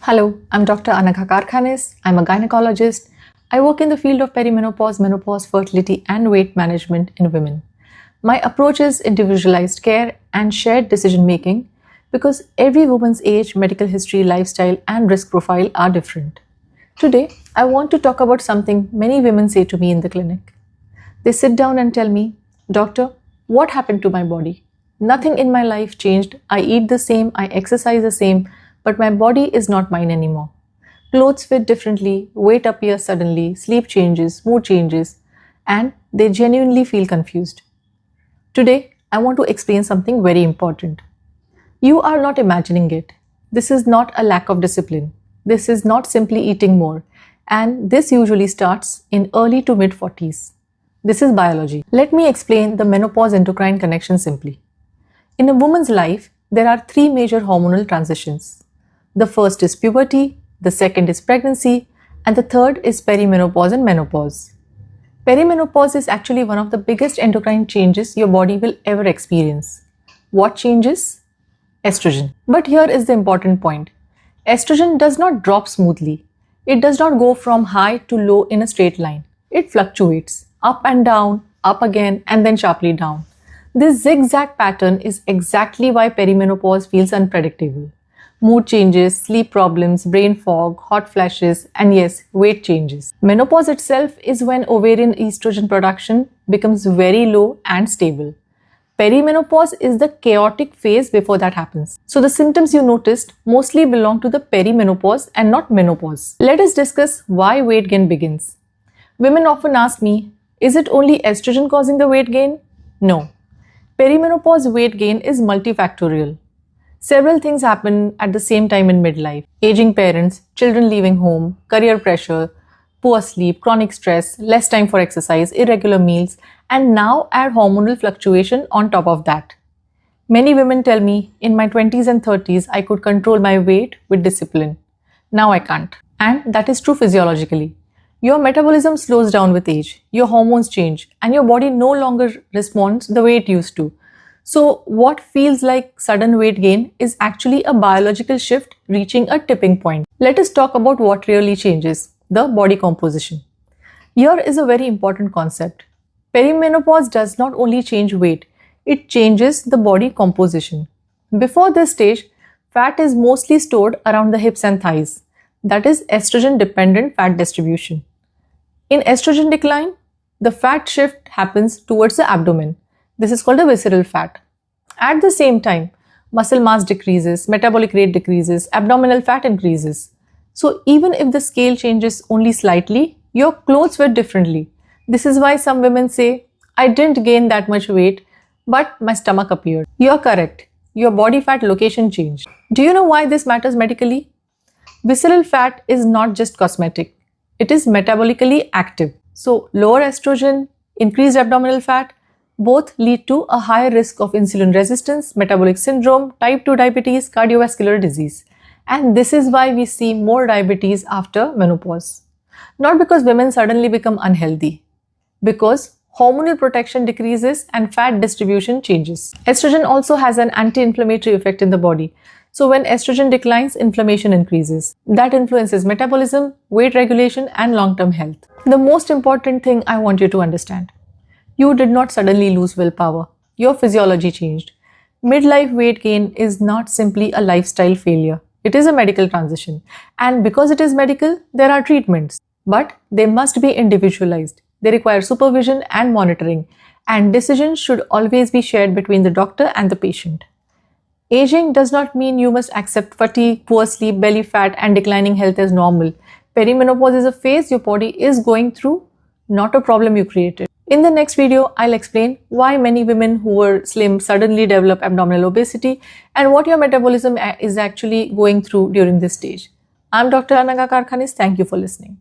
Hello, I'm Dr. Anagha Karkhanis. I'm a gynecologist. I work in the field of perimenopause, menopause, fertility, and weight management in women. My approach is individualized care and shared decision making because every woman's age, medical history, lifestyle, and risk profile are different. Today, I want to talk about something many women say to me in the clinic. They sit down and tell me, Doctor, what happened to my body? Nothing in my life changed. I eat the same, I exercise the same, but my body is not mine anymore. Clothes fit differently, weight appears suddenly, sleep changes, mood changes, and they genuinely feel confused. Today, I want to explain something very important. You are not imagining it. This is not a lack of discipline. This is not simply eating more. And this usually starts in early to mid 40s. This is biology. Let me explain the menopause endocrine connection simply. In a woman's life, there are three major hormonal transitions. The first is puberty, the second is pregnancy, and the third is perimenopause and menopause. Perimenopause is actually one of the biggest endocrine changes your body will ever experience. What changes? Estrogen. But here is the important point. Estrogen does not drop smoothly. It does not go from high to low in a straight line. It fluctuates, up and down, up again, and then sharply down. This zigzag pattern is exactly why perimenopause feels unpredictable. Mood changes, sleep problems, brain fog, hot flashes, and yes, weight changes. Menopause itself is when ovarian estrogen production becomes very low and stable. Perimenopause is the chaotic phase before that happens. So the symptoms you noticed mostly belong to the perimenopause and not menopause. Let us discuss why weight gain begins. Women often ask me, is it only estrogen causing the weight gain? No. Perimenopause weight gain is multifactorial. Several things happen at the same time in midlife. Aging parents, children leaving home, career pressure, poor sleep, chronic stress, less time for exercise, irregular meals, and now add hormonal fluctuation on top of that. Many women tell me, in my 20s and 30s, I could control my weight with discipline. Now I can't. And that is true physiologically. Your metabolism slows down with age, your hormones change, and your body no longer responds the way it used to. So what feels like sudden weight gain is actually a biological shift reaching a tipping point. Let us talk about what really changes, the body composition. Here is a very important concept. Perimenopause does not only change weight, it changes the body composition. Before this stage, fat is mostly stored around the hips and thighs. That is estrogen-dependent fat distribution. In estrogen decline, the fat shift happens towards the abdomen. This is called the visceral fat. At the same time, muscle mass decreases, metabolic rate decreases, abdominal fat increases. So even if the scale changes only slightly, your clothes wear differently. This is why some women say, I didn't gain that much weight, but my stomach appeared. You're correct. Your body fat location changed. Do you know why this matters medically? Visceral fat is not just cosmetic. It is metabolically active. So lower estrogen, increased abdominal fat, both lead to a higher risk of insulin resistance, metabolic syndrome, type 2 diabetes, cardiovascular disease. And this is why we see more diabetes after menopause. Not because women suddenly become unhealthy, because hormonal protection decreases and fat distribution changes. Estrogen also has an anti-inflammatory effect in the body. So when estrogen declines, inflammation increases. That influences metabolism, weight regulation, and long-term health. The most important thing I want you to understand. You did not suddenly lose willpower. Your physiology changed. Midlife weight gain is not simply a lifestyle failure. It is a medical transition. And because it is medical, there are treatments. But they must be individualized. They require supervision and monitoring. And decisions should always be shared between the doctor and the patient. Aging does not mean you must accept fatigue, poor sleep, belly fat, and declining health as normal. Perimenopause is a phase your body is going through, not a problem you created. In the next video, I'll explain why many women who were slim suddenly develop abdominal obesity and what your metabolism is actually going through during this stage. I'm Dr. Anagha Karkhanis. Thank you for listening.